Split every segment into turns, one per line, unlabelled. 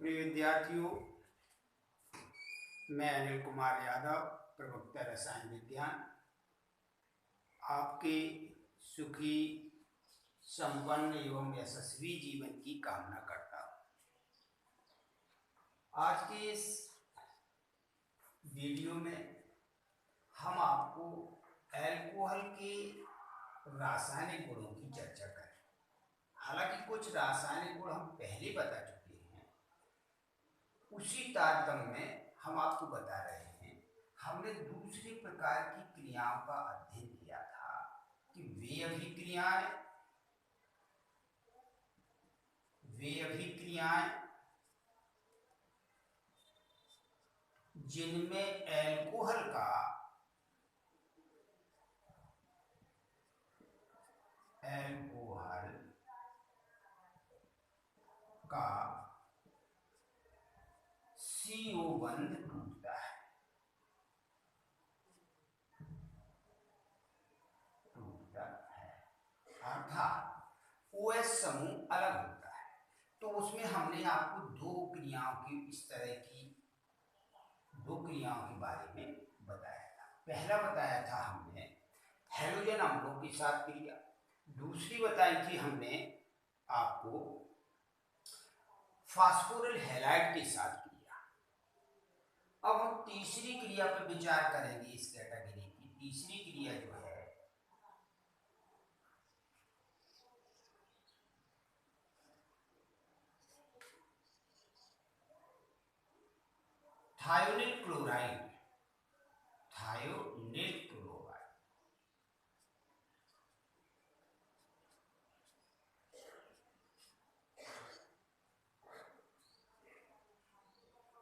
प्रिय विद्यार्थियों, मैं अनिल कुमार यादव, प्रवक्ता रसायन विज्ञान, आपके सुखी, संपन्न एवं यशस्वी जीवन की कामना करता हूँ। आज के इस वीडियो में हम आपको अल्कोहल के रासायनिक गुणों की चर्चा करें। हालांकि कुछ रासायनिक गुण हम पहले बता चुके हैं, उसी तारतम्य में हम आपको बता रहे हैं। हमने दूसरे प्रकार की क्रियाओं का अध्ययन किया था कि वे अभिक्रियाएं जिनमें अल्कोहल का CO बंध टूटता है, अर्थात OH समूह अलग होता है। तो उसमें हमने आपको दो क्रियाओं के बारे में बताया था। पहला बताया था हमने हैलोजन अम्लों के साथ क्रिया, दूसरी बताई थी हमने आपको फास्फोरिल हैलाइड के साथ क्रिया। अब हम तीसरी क्रिया पर विचार करेंगे। इस कैटेगरी की तीसरी क्रिया जो है thionyl chloride.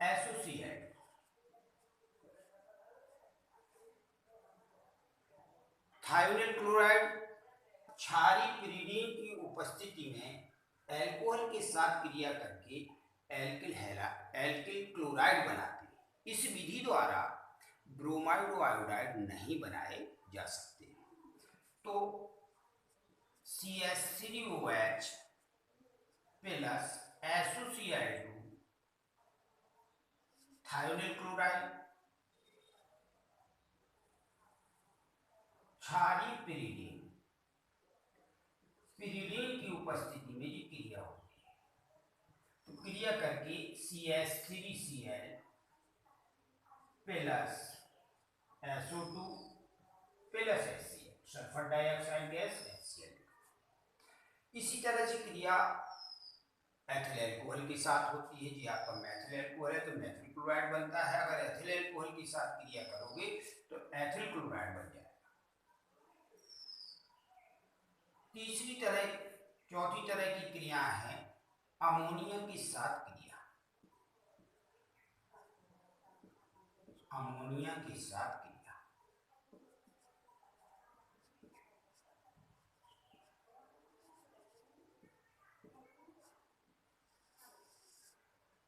Associate thionyl chloride क्षारीय पिरीडीन की उपस्थिति में अल्कोहल के साथ क्रिया करके एल्किल क्लोराइड बनाते हैं। इस विधि द्वारा ब्रोमाइड और आयोडाइड नहीं बनाए जा सकते। तो CH3OH plus associate thionyl chloride क्षारीय पिरीडीन की उपस्थिति में ये क्रिया होती है। तो क्रिया करके CH3Cl plus SO2 plus HCl, sulphur dioxide gas HCl। इसी तरह से क्रिया एथिल अल्कोहल के साथ होती है। जी, आपका मैथिल अल्कोहल है तो मैथिल क्लोराइड बनता है। अगर एथिल अल्कोहल के साथ क्रिया करोगे तो एथिल क्लोराइड बन जाएगा। चौथी तरह की क्रिया है अमोनिया के साथ क्रिया।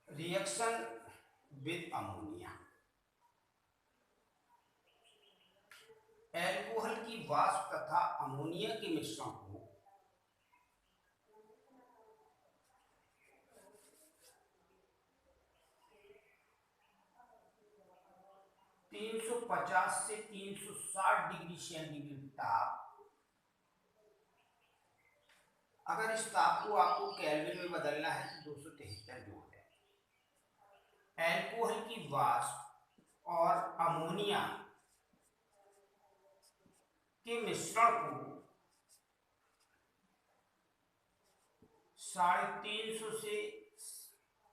Reaction with ammonia. अल्कोहल की वाष्प तथा अमोनिया के मिश्रण को 350 से 360 डिग्री सेंटीग्रेड ताप, अगर इस ताप को आपको केल्विन में बदलना है तो 273 जोड़ दें। अल्कोहल की वाष्प और अमोनिया के मिश्रण को 350 से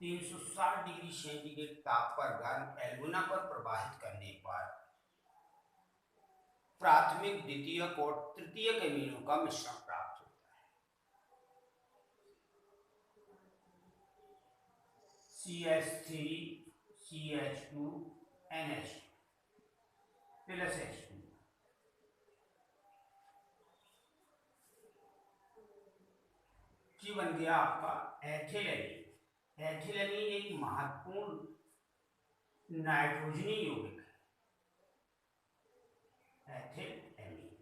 360 डिग्री सेंटीग्रेड ताप पर गर्म एल्यूमिना पर प्रवाहित करने पर प्राथमिक, द्वितीयक और तृतीयक एमिनों का मिश्रण प्राप्त होता है। CH3 CH2 NH plus H2 जी बन गया आपका एथिलेमीन। एथिलेमीन एक महत्वपूर्ण नाइट्रोजनी यौगिक है, एथिलेमीन।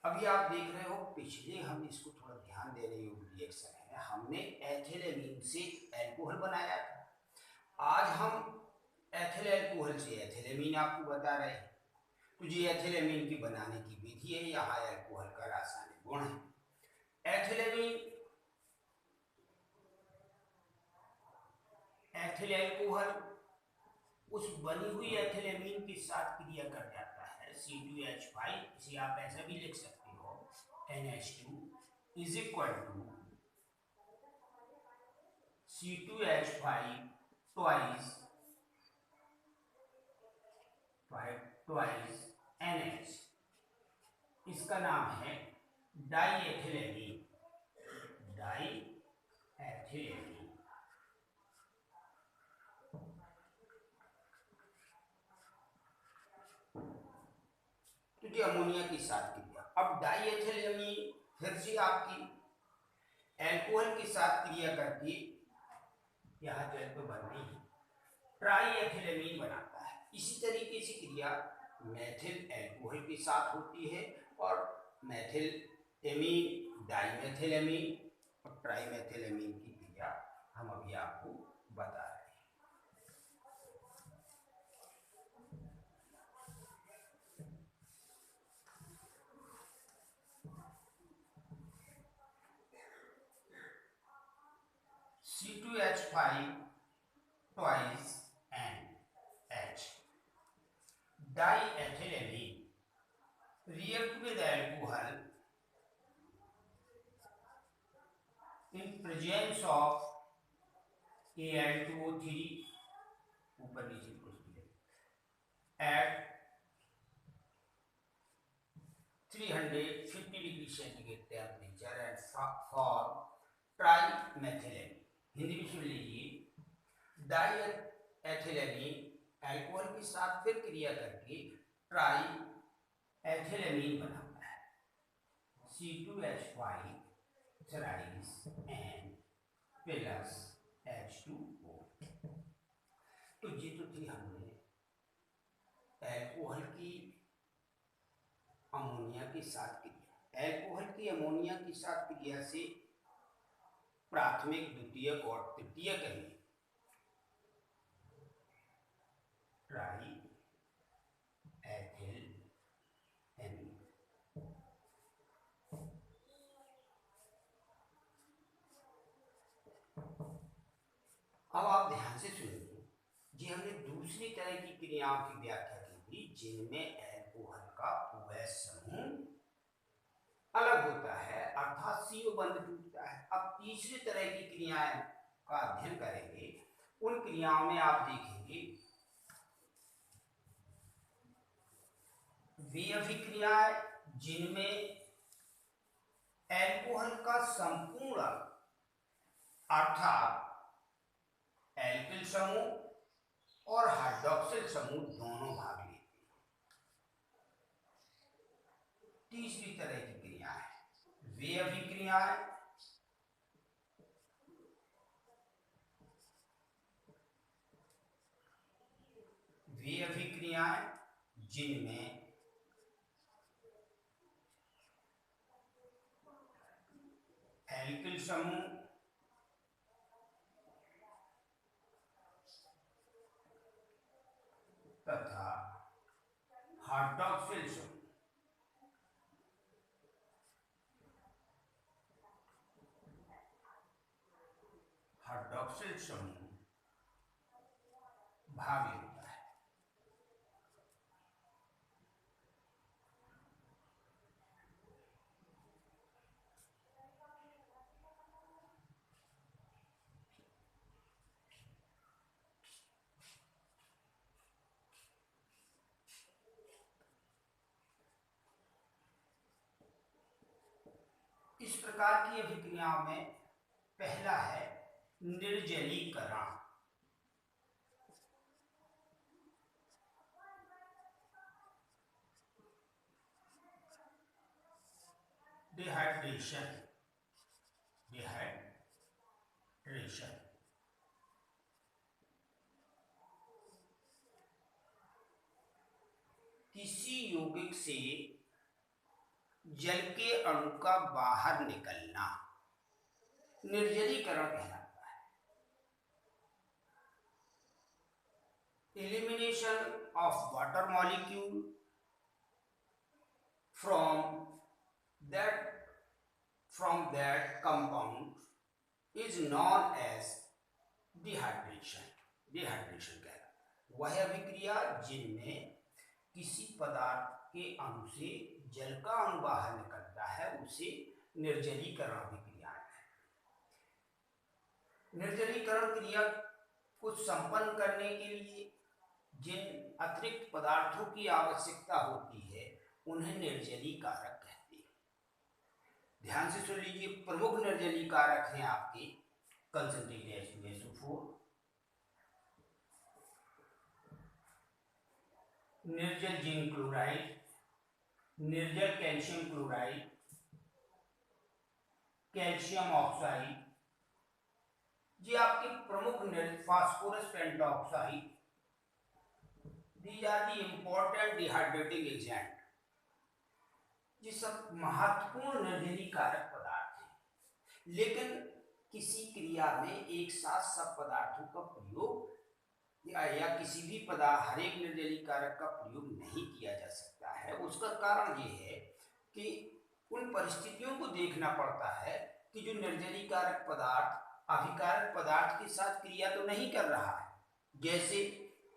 अभी आप देख रहे हो, पिछले हम इसको थोड़ा ध्यान देने योग्य रिएक्शन है। हमने बनाया था। आज हम एथिल अल्कोहल से एथिलेमीन आपको बता रहे हैं। तो ये एथिलेमीन की बनाने की विधि है, यहाँ अल्कोहल का रासायनिक गुण है। एथिल अल्कोहल उस बनी हुई एथिलेमीन के साथ क्रिया कर जाता है C2H5। इसे आप ऐसा भी लिख सकते हो NH2 is equal to C2H5 twice NH। इसका नाम है डाईएथिलेमीन। तो ये अमोनिया के साथ क्रिया। अब डाईएथिलेमीन फिर से आपकी एल्कोहल के साथ क्रिया करके यहाँ जल तो बन रही है, ट्राईएथिलेमीन बनाता है। इसी तरीके से क्रिया मेथिल अल्कोहल के साथ होती है और मेथिल एमीन, डाईमेथिलेमीन और ट्राईमेथिलेमीन की क्रिया हम अभी आपको बता रहे हैं। C2H5 twice NH diethylamine react with alcohol in presence of Al2O3 ऊपर नीचे at 350 degree centigrade temperature and form trimethylamine। Hindi में सुन लीजिए, डाईएथिलेमीन अल्कोहल के साथ फिर क्रिया करके ट्राई एथिलेमीन बनाता है C2H5 thrice N plus H2O। तो ये तो थी हमने अल्कोहल की अमोनिया के साथ क्रिया। अल्कोहल की अमोनिया के साथ क्रिया से प्राथमिक, द्वितीयक और तृतीयक है ट्राई एथिल एमीन। अब आप ध्यान से सुनिए, जी हमने दूसरी तरह की क्रियाओं की व्याख्या की थी जिनमें अल्कोहल का OH समूह अलग होता है, अर्थात CO बंध टूटता है। अब तीसरी तरह की क्रियाएं का अध्ययन करेंगे। उन क्रियाओं में आप देखेंगे वे अभिक्रियाएं जिनमें अल्कोहल का संपूर्ण अर्थात एल्किल समूह और हाइड्रॉक्सिल समूह दोनों भाग लेते हैं। तीसरी तरह की क्रिया है वे अभिक्रियाएं जिनमें एल्किल समूह तथा हाइड्रॉक्सिल समूह भाग लेता है। इस प्रकार की अभिक्रियाओं में पहला है निर्जलीकरण। डिहाइड्रेशन किसी यौगिक से जल के अणु का बाहर निकलना निर्जलीकरण कहलाता है। elimination of water molecule from that that compound is known as dehydration. Dehydration कहलाता वह अभिक्रिया जिनमें किसी पदार्थ के अणु से जल का अणु बाहर निकलता है उसे निर्जलीकरण अभिक्रिया है। निर्जलीकरण क्रिया को संपन्न करने के लिए जिन अतिरिक्त पदार्थों की आवश्यकता होती है उन्हें निर्जलीकारक कहते हैं। ध्यान से सुन लीजिए, प्रमुख निर्जलीकारक हैं आपके कंसंट्रेटेड H2SO4, निर्जल जिंक क्लोराइड, निर्जल कैल्शियम क्लोराइड, कैल्शियम ऑक्साइड, ये आपके प्रमुख phosphorus pentoxide, these are the important dehydrating agent। ये सब महत्वपूर्ण निर्जलीकारक पदार्थ हैं, लेकिन किसी क्रिया में एक साथ सब पदार्थों का प्रयोग या किसी भी पदार्थ हर एक निर्जलीकारक का प्रयोग नहीं किया जा सकता है। उसका कारण ये है कि उन परिस्थितियों को देखना पड़ता है कि जो निर्जलीकारक पदार्थ अभिकारक पदार्थ के साथ क्रिया तो नहीं कर रहा है। जैसे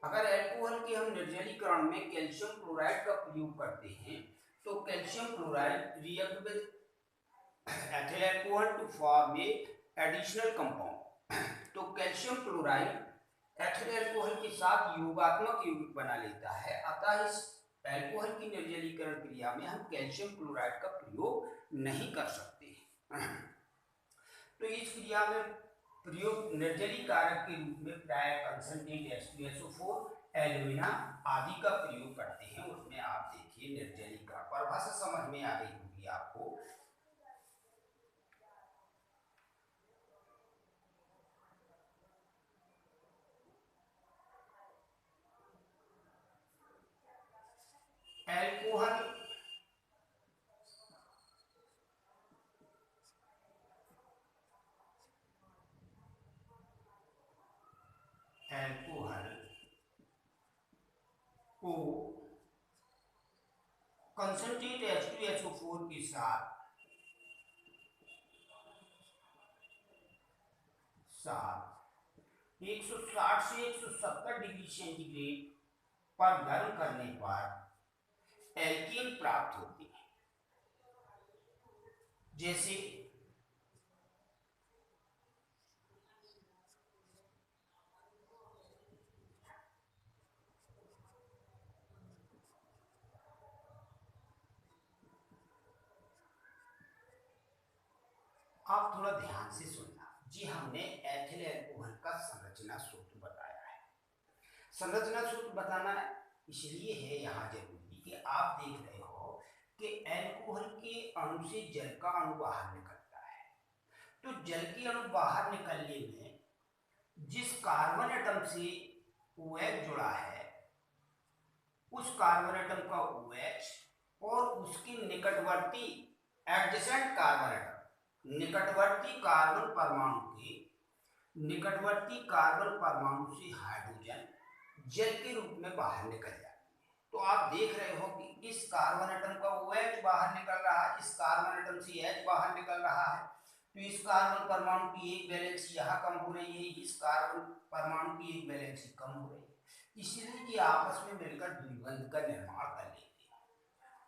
अगर एल्कोहल के हम निर्जलीकरण में कैल्शियम क्लोराइड का प्रयोग करते हैं तो calcium chloride react with ethyl alcohol to form a additional compound. तो कैल्शियम क्लोराइड एथिल अल्कोहल के साथ योगात्मक यौगिक बना लेता है। अतः इस अल्कोहल की निर्जलीकरण क्रिया में हम कैल्शियम क्लोराइड का प्रयोग नहीं कर सकते। तो इस क्रिया में प्रयोग निर्जलीकारक के रूप में प्राय कंसंट्रेट H2SO4, एल्यूमिना आदि का प्रयोग करते हैं। उसमें आप देखिए निर्जलीकरण परिभाषा समझ में आ गई होगी आपको। एल्कोहल को कंसंट्रेट H2SO4 के साथ 160 से 170 डिग्री सेंटीग्रेड पर गर्म करने पर एल्कीन प्राप्त होती है। जैसे आप थोड़ा ध्यान से सुनना जी, हमने एथिल अल्कोहल का संरचना सूत्र बताया है। संरचना सूत्र बताना इसलिए है यहाँ जरूरी कि आप देख रहे हो कि एल्कोहल के अणु से जल का अणु बाहर निकलता है। तो जल के अणु बाहर निकलने में जिस कार्बन एटम से OH जुड़ा है उस कार्बन एटम का OH और उसके निकटवर्ती एडजेसेंट कार्बन एटम निकटवर्ती कार्बन परमाणु से हाइड्रोजन जल के रूप में बाहर निकल जाती है। तो आप देख रहे हो कि इस कार्बन एटम का OH बाहर निकल रहा है, इस कार्बन एटम से H बाहर निकल रहा है। तो इस कार्बन परमाणु की एक वैलेंसी यहाँ कम हो रही है, इस कार्बन परमाणु की एक वैलेंसी कम हो रही है, इसलिए कि आपस में मिलकर द्विबंध का निर्माण कर लेते हैं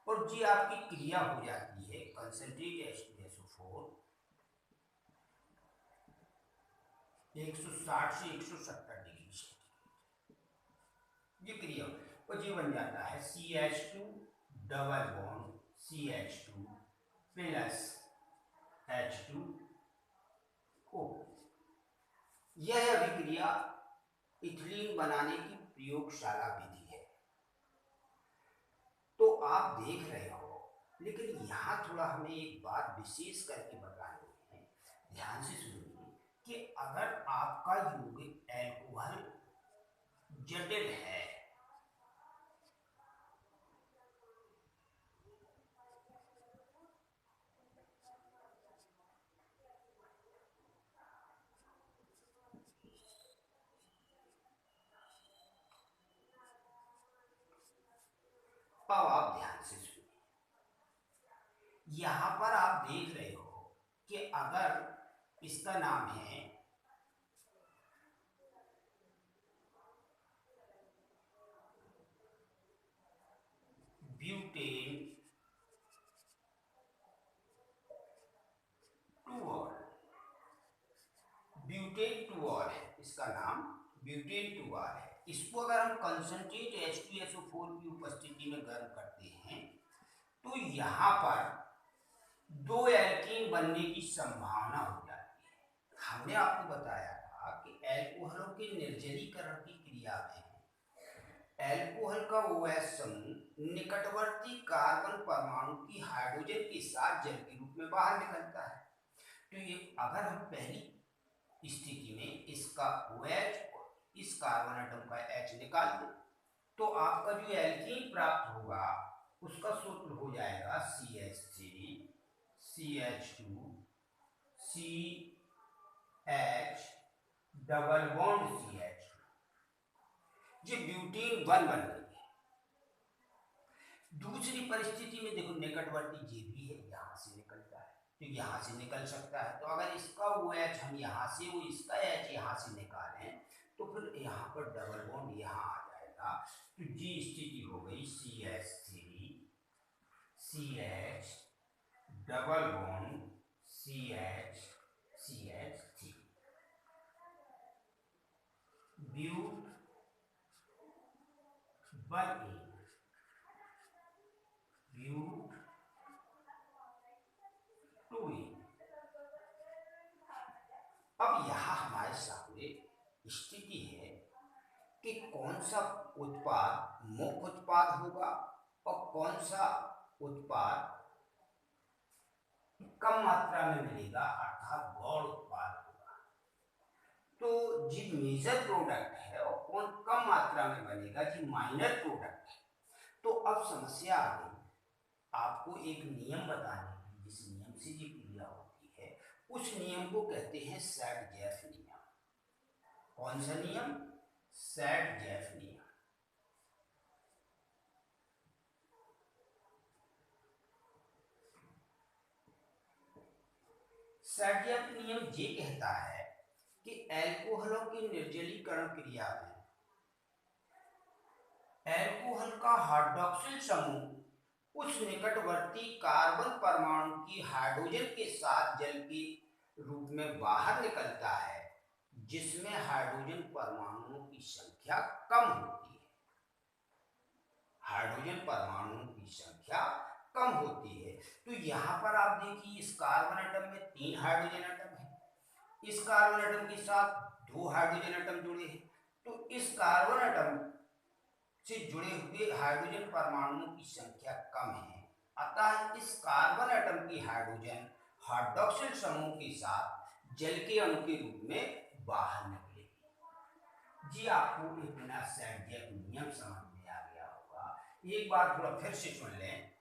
और जी आपकी क्रिया हो जाती है कंसंट्रेट H2SO4 160 से 170 डिग्री सेंटीग्रेड। ये क्रिया और जी बन जाता है CH2 double bond CH2 plus H2O। यह अभिक्रिया इथिलीन बनाने की प्रयोगशाला विधि है। तो आप देख रहे हो, लेकिन यहाँ थोड़ा हमें एक बात विशेष करके बतानी है, ध्यान से सुनिए कि अगर आपका यौगिक एल्कोहल जटिल है यहाँ पर आप देख रहे हो कि अगर इसका नाम है ब्यूटेन टूऑल, ब्यूटेन टूऑल है इसका नाम, ब्यूटेन टूऑल है। इसको अगर हम कंसंट्रेट H2SO4 की उपस्थिति में गर्म करते हैं तो यहाँ पर दो एल्कीन बनने की संभावना हो जाती है। हमने आपको बताया था कि एल्कोहलों के निर्जलीकरण की क्रिया में एल्कोहल का OH समूह निकटवर्ती कार्बन परमाणु की हाइड्रोजन के साथ जल के रूप में बाहर निकलता है। तो ये अगर हम पहली स्थिति में इसका OH और इस कार्बन एटम का H निकाल दें तो आपका जो एल्कीन प्राप्त होगा उसका सूत्र हो जाएगा CH3 CH2 CH double bond CH, ये ब्यूटेन 1 बन गई है। दूसरी परिस्थिति में देखो निकटवर्ती जे भी है, यहां से निकलता है तो यहां से निकल सकता है, तो अगर इसका OH हम यहां से वो इसका H यहां से निकालें तो फिर यहाँ पर डबल बॉन्ड यहाँ आ जाएगा, तो जी स्थिति हो गई CH3 CH double bond CH CH3 ब्यूट 1A ब्यूट 2A। अब यहाँ हमारे सामने स्थिति है कि कौन सा उत्पाद मुख्य उत्पाद होगा और कौन सा उत्पाद कम मात्रा में मिलेगा अर्थात गौण उत्पाद होगा। तो जी मेजर प्रोडक्ट है और कौन कम मात्रा में बनेगा जी माइनर प्रोडक्ट है। तो अब समस्या आ गई, आपको एक नियम बताने की, जिस नियम से ये क्रिया होती है उस नियम को कहते हैं सैट-जेफ नियम। कौन सा नियम? सैट-जेफ नियम। सैट-जेफ नियम ये कहता है कि एल्कोहलों की निर्जलीकरण क्रिया में एल्कोहल का हाइड्रॉक्सिल समूह उस निकटवर्ती कार्बन परमाणु की हाइड्रोजन के साथ जल के रूप में बाहर निकलता है जिसमें हाइड्रोजन परमाणुओं की संख्या कम होती है। हाइड्रोजन परमाणुओं की संख्या कम होती है। तो यहाँ पर आप देखिए इस कार्बन एटम में 3 हाइड्रोजन एटम है, इस कार्बन एटम के साथ 2 हाइड्रोजन एटम जुड़े हैं, तो इस कार्बन एटम से जुड़े हुए हाइड्रोजन परमाणुओं की संख्या कम है, अतः इस कार्बन एटम की हाइड्रोजन हाइड्रॉक्सिल समूह के साथ जल के अणु के रूप में बाहर निकलेगी। जी आपको इतना सैट-जेफ नियम समझ में आ गया होगा। एक बार थोड़ा फिर से सुन लें।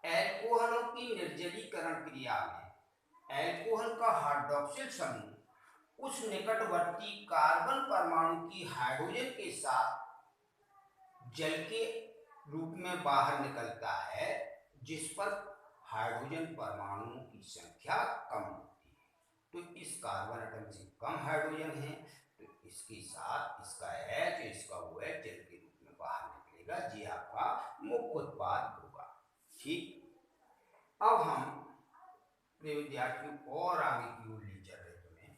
एल्कोहलों की निर्जलीकरण क्रिया में एल्कोहल का हाइड्रॉक्सिल समूह उस निकटवर्ती कार्बन परमाणु की हाइड्रोजन के साथ जल के रूप में बाहर निकलता है जिस पर हाइड्रोजन परमाणुओं की संख्या कम होती है। तो इस कार्बन एटम से कम हाइड्रोजन है तो इसके साथ इसका H इसका OH जल के रूप में बाहर निकलेगा, ये आपका मुख्य उत्पाद होगा। ठीक, अब हम प्रिय विद्यार्थियों और आगे की ओर ले चल रहे तुम्हें।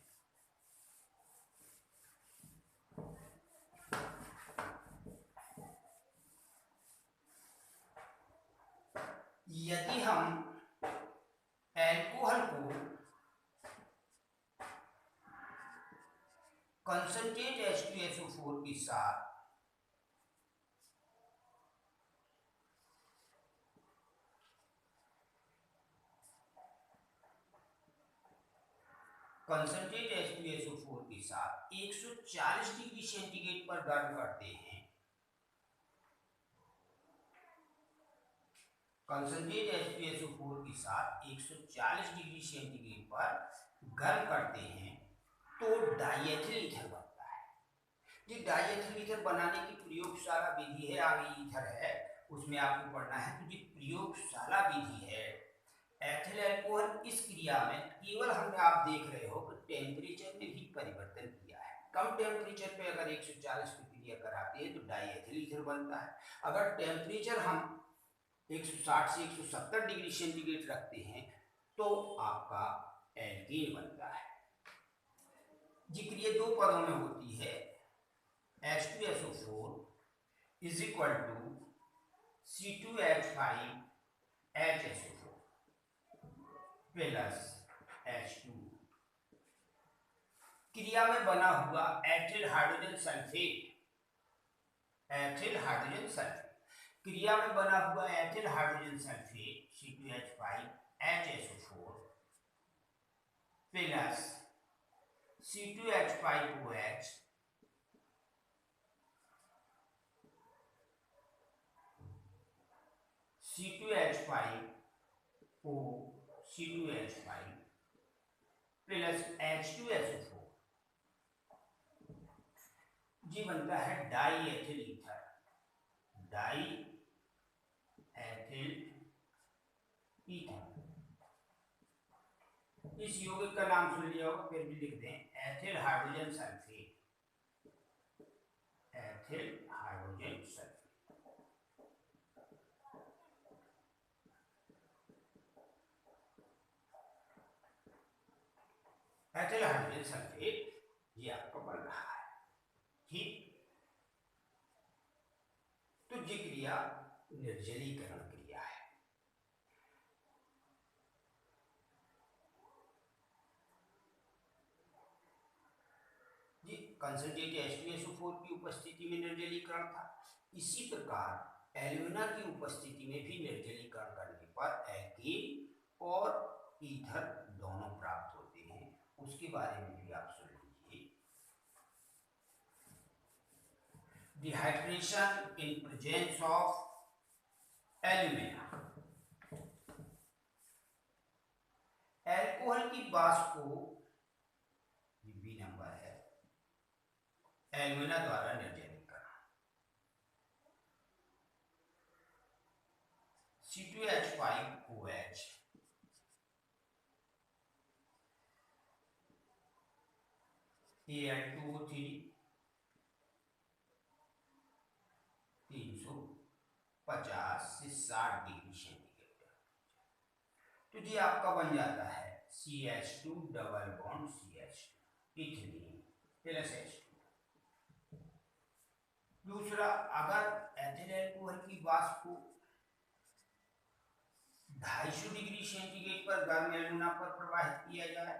यदि हम एल्कोहल को कंसंट्रेट H2SO4 के साथ कंसंट्रेट H2SO4 के साथ 140 डिग्री सेंटीग्रेड पर गर्म करते हैं, कंसंट्रेट H2SO4 के साथ 140 डिग्री सेंटीग्रेड पर गर्म करते हैं तो डाइएथिल ईथर बनता है। ये डाइएथिल ईथर बनाने की प्रयोगशाला विधि है, आगे ईथर है उसमें आपको पढ़ना है। तो ये प्रयोगशाला विधि है एथिल अल्कोहल इस क्रिया में केवल हमने आप देख रहे हो कि टेम्परेचर में भी परिवर्तन किया है। कम टेम्परेचर पे अगर 140 की क्रिया कराते हैं तो डाईएथिल ईथर बनता है। अगर टेम्परेचर हम 160 से 170 डिग्री सेंटीग्रेड रखते हैं तो आपका एल्कीन बनता है। जी क्रिया दो पदों में होती है। H2SO4 is equal to C2H5HSO4 plus H2। क्रिया में बना हुआ एथिल हाइड्रोजन सल्फेट क्रिया में बना हुआ ethyl hydrogen sulphate C2H5HSO4 plus C2H5OH C2H5O C2H5 plus H2SO4 जी बनता है डाईएथिल ईथर। इस यौगिक का नाम सुन लिया होगा, फिर भी लिख दें ethyl hydrogen sulphate. Ethyl hydrogen sulphate ये आपका बन रहा है। ठीक, तो ये क्रिया निर्जलीकरण क्रिया है। जी कंसंट्रेटेड H2SO4 की उपस्थिति में निर्जलीकरण था। इसी प्रकार एल्यूमिना की उपस्थिति में भी निर्जलीकरण करने पर एल्कीन और ईथर दोनों प्राप्त होते हैं। उसके बारे में भी आप सुन लीजिए। Dehydration in presence of alumina. Alcohol की वाष्प को बी नंबर है एल्यूमिना द्वारा निर्जलीकरण। C2H5OH Al2O3 350 से 60 डिग्री सेंटीग्रेड। तो जी आपका बन जाता है CH2 double bond CH2 ethene plus H2। दूसरा, अगर एथिल अल्कोहल की वाष्प को 250 डिग्री सेंटीग्रेड पर गर्म एल्यूमिना पर प्रवाहित किया जाए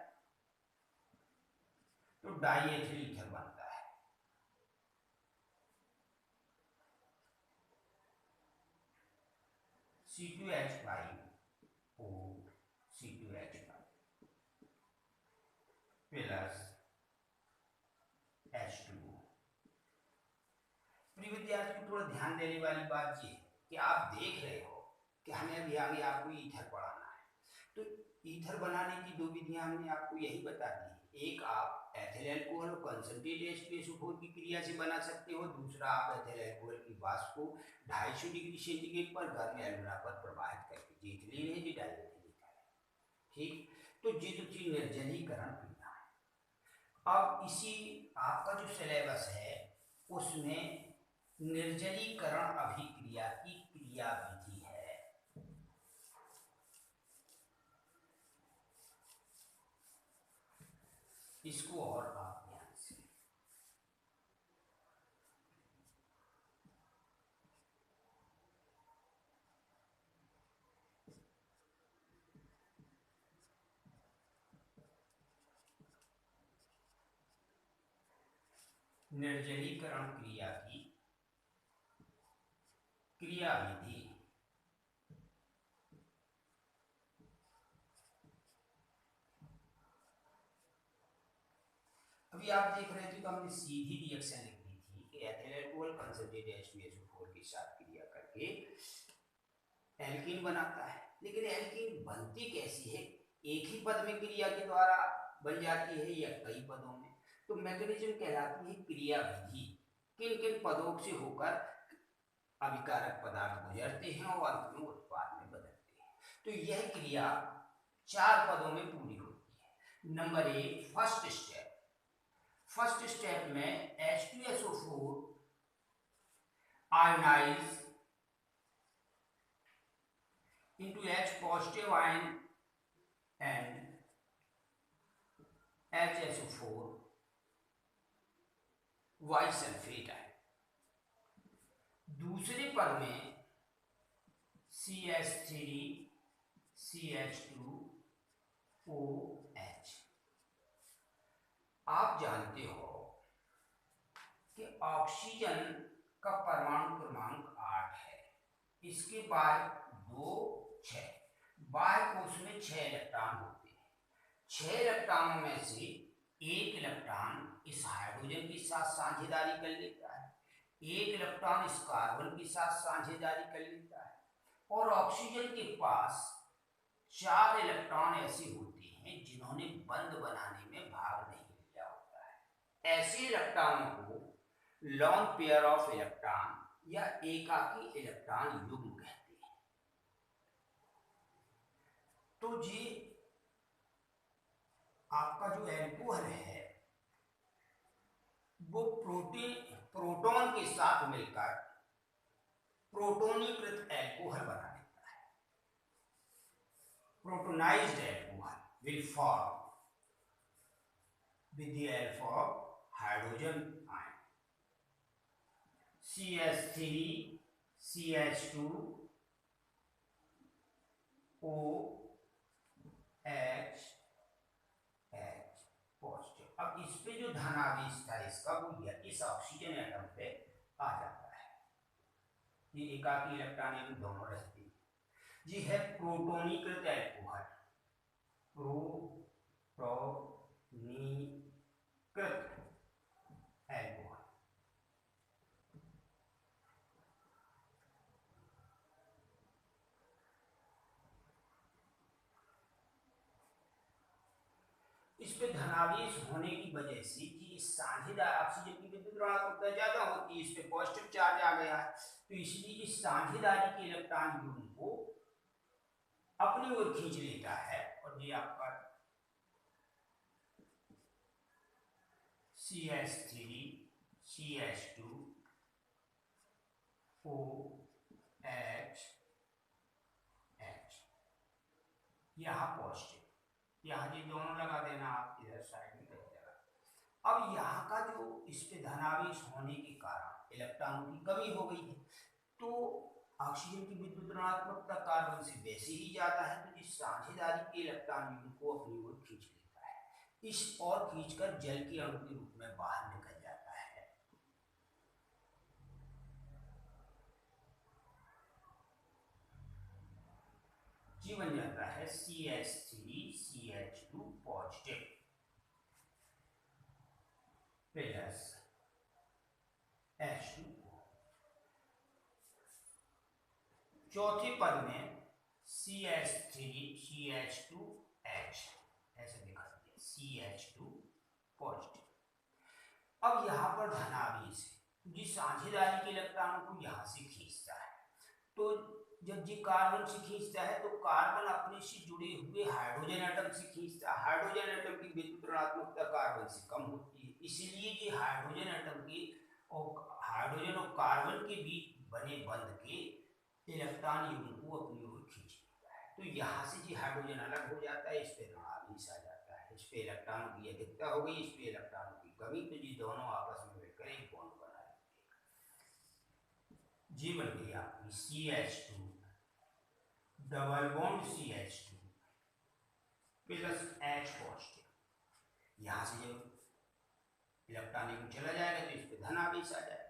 तो डाईएथिल ईथर बनता है। C2H5O C2H5 plus H2O। प्रिय विद्यार्थियों, थोड़ा ध्यान देने वाली बात ये है कि आप देख रहे हो कि हमें अभी आगे आपको ईथर पढ़ाना है। तो ईथर बनाने की दो विधियां हमने आपको यही बता दी है। एक, आप एथिल अल्कोहल और कंसंट्रेटेड H2SO4 की क्रिया से बना सकते हो। दूसरा, आप एथिल अल्कोहल की वाष्प को 250 डिग्री सेंटीग्रेड पर गर्म एल्यूमिना पर प्रवाहित करके इथीन है, डाईएथिल ईथर है। ठीक, तो ये जो चीज निर्जलीकरण क्रिया है। अब इसी आपका जो सिलेबस है उसमें निर्जलीकरण अभिक्रिया की क्रिया विधि है। इसको और आप ध्यान से निर्जलीकरण क्रिया की क्रिया विधि। अभी आप देख रहे थे तो हमने सीधी रिएक्शन लिख दी थी कि एथिल अल्कोहल कंसंट्रेटेड H2SO4 के साथ क्रिया करके एल्कीन बनाता है। लेकिन एल्कीन बनती कैसी है? एक ही पद में क्रिया के द्वारा बन जाती है या कई पदों में? तो मैकेनिज्म कहलाती है क्रिया विधि। किन किन पदों से होकर अभिकारक पदार्थ गुजरते हैं और अंत में उत्पाद में बदलते हैं। तो यह क्रिया 4 पदों में पूरी होती है। नंबर 1 फर्स्ट स्टेप में H2SO4 ionise into H positive ion and HSO4 वाई सल्फेट है। दूसरे पद में CH3 CH2OH। आप जानते हो कि ऑक्सीजन का परमाणु क्रमांक 8 है, इसके बाद 2 6 बाह्य कोश में 6 इलेक्ट्रॉन होते हैं। 6 इलेक्ट्रॉनों में से एक इलेक्ट्रॉन इस हाइड्रोजन के साथ साझेदारी कर लेता है, एक इलेक्ट्रॉन इस कार्बन के साथ साझेदारी कर लेता है, और ऑक्सीजन के पास 4 इलेक्ट्रॉन ऐसे होते हैं जिन्होंने बंध बनाने में भाग नहीं लिया होता है। ऐसे इलेक्ट्रॉनों को लॉन पेयर ऑफ इलेक्ट्रॉन या एकाकी इलेक्ट्रॉन युग्म कहते हैं। तो जी आपका जो एल्कोहल है वो प्रोटॉन के साथ मिलकर प्रोटोनीकृत एल्कोहल बना देता है। Protonized alcohol will form with the help of hydrogen ion CH3 CH2OH positive. अब इस पे जो धनावेश था इसका वो इस ऑक्सीजन एटम पे आ जाता है। ये एकाकी इलेक्ट्रॉन एवं दोनों रहते हैं। जी है प्रोटोनीकृत एल्कोहल, प्रोटोनीकृत एल्कोहल। इस पे धनावेश होने की वजह से कि इस साझेदार ऑक्सीजन की विद्युत ऋणात्मकता ज्यादा होती है, इस पे पॉजिटिव चार्ज आ गया है, तो इसलिए इस साझेदारी के इलेक्ट्रॉन युग्म को अपनी ओर खींच लेता है। और ये आपका CH3 CH2OH यहाँ पॉजिटिव, यहाँ ये दोनों लगा देना आप इधर साइड में कहीं जगह। अब यहाँ का जो इस पे धनावेश होने के कारण इलेक्ट्रॉनों की कमी हो गई है, तो ऑक्सीजन की विद्युत ऋणात्मकता कार्बन से वैसे ही जाता है, तो इस साझेदारी के इलेक्ट्रॉन को अपनी ओर खींच लेता है, इस और खींचकर जल के अणु के रूप में बाहर निकल जाता है। जी बन जाता है CH3 CH2 positive plus H2O। चौथे पद में CH3 CH2H ऐसे लिखा दिया CH2 पॉजिटिव। अब यहाँ पर धनावेश है, जिस साझेदारी के इलेक्ट्रॉनों को यहाँ से खींचता है, तो जब जी कार्बन से खींचता है तो कार्बन अपने से जुड़े हुए हाइड्रोजन एटम से खींचता है। हाइड्रोजन एटम की विद्युत ऋणात्मकता कार्बन से कम होती है, इसलिए ये हाइड्रोजन एटम की और हाइड्रोजन और कार्बन के बीच बने बंध के इलेक्ट्रॉन युग्म को अपनी ओर खींच लेता है। तो यहाँ से जी हाइड्रोजन अलग हो जाता है, इस पे ऋणावेश आ जाता है, इस पे इलेक्ट्रॉनों की अधिकता हो गई, इस पे इलेक्ट्रॉनों की कमी, तो जी दोनों आपस में मिलकर एक बॉन्ड बना लेते हैं। जी बन गई आपकी CH2 double bond CH2 plus H positive. यहाँ से जब इलेक्ट्रॉन युग्म चला जाएगा तो इस पे धनावेश आ जाएगा।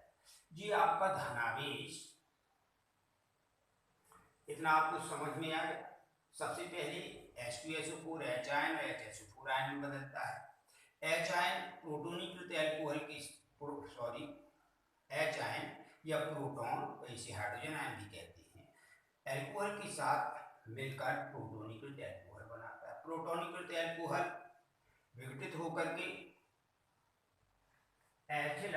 जी आपका धनावेश इतना आपको समझ में आएगा। सबसे पहले H2SO4 H आयन और HSO4 आयन में बदलता है। H आयन प्रोटोनीकृत एल्कोहल के H आयन या प्रोटॉन, इसे हाइड्रोजन आयन भी कहते हैं, एल्कोहल के साथ मिलकर प्रोटोनीकृत एल्कोहल बनाता है। प्रोटोनीकृत एल्कोहल विघटित होकर के एथिल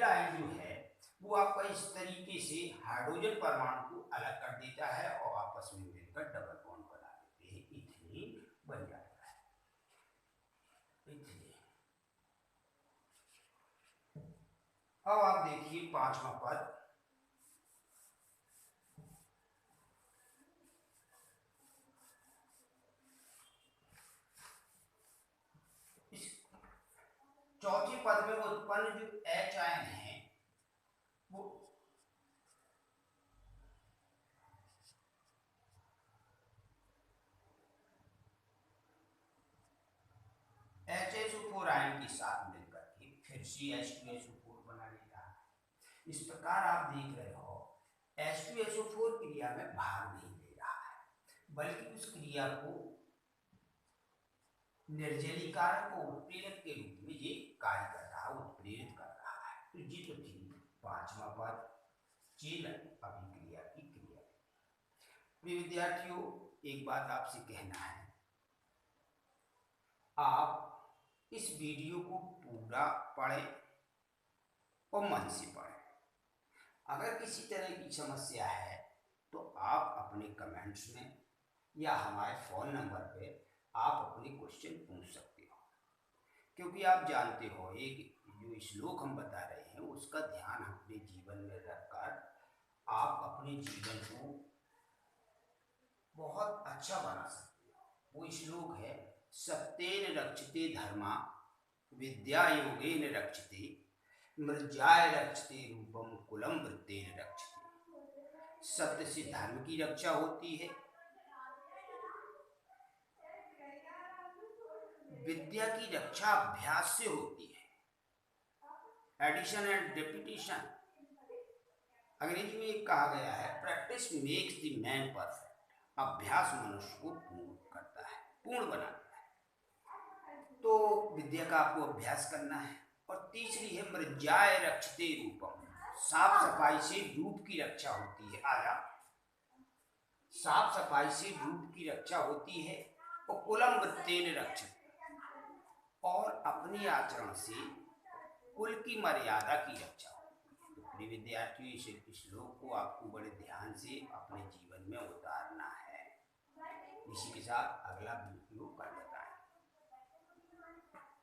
आयन जो है वो आपका इस तरीके से हाइड्रोजन परमाणु को अलग कर देता है और आपस में मिलकर डबल बॉन्ड बना देते हैं, इथेन बन जाता है। इथेन। अब आप देखिए 5वां पद, इस चौथे पद में उत्पन्न जो H आयन है वो HSO4 आयन के साथ मिलकर के फिर से H2SO4 बना लेता है। इस प्रकार आप देख रहे हो H2SO4 क्रिया में भाग नहीं ले रहा है, बल्कि उस क्रिया को निर्जलीकरण को उत्प्रेरक के रूप में ये कार्य कर रहा है, उत्प्रेरित कर रहा है। तो ये तो थी 5वां पद, चील अभिक्रिया की क्रिया। प्रिय विद्यार्थियों, एक बात आपसे कहना है, आप इस वीडियो को पूरा पढ़ें और मन से पढ़ें। अगर किसी तरह की समस्या है तो आप अपने कमेंट्स में या हमारे फ़ोन नंबर पे आप अपने क्वेश्चन पूछ सकते हो, क्योंकि आप जानते हो एक जो श्लोक हम बता रहे हैं उसका ध्यान अपने जीवन में रखकर आप अपने जीवन को बहुत अच्छा बना सकते हो। वो श्लोक है, सत्येन रक्षते धर्मा विद्या योगेन रक्षते मृजाय रक्षते रूपम कुलम वृत्तेन रक्षते। सत्य से धर्म की रक्षा होती है, विद्या की रक्षा अभ्यास से होती है, एडिशन एंड रिपीटिशन। अंग्रेजी में एक कहा गया है, practice makes the man perfect. अभ्यास मनुष्य को पूर्ण करता है, पूर्ण बनाता है। तो विद्या का आपको अभ्यास करना है। और तीसरी है मृजाय रक्षते रूपम, साफ सफाई से रूप की रक्षा होती है। आया, साफ सफाई से रूप की रक्षा होती है। और कुलम वृत्तेन रक्षते, और अपने आचरण से कुल की मर्यादा की रक्षा होती है। तो प्रिय विद्यार्थियों, इस श्लोक को आपको बड़े ध्यान से अपने जीवन में उतारना है। इसी के साथ अगला वीडियो कर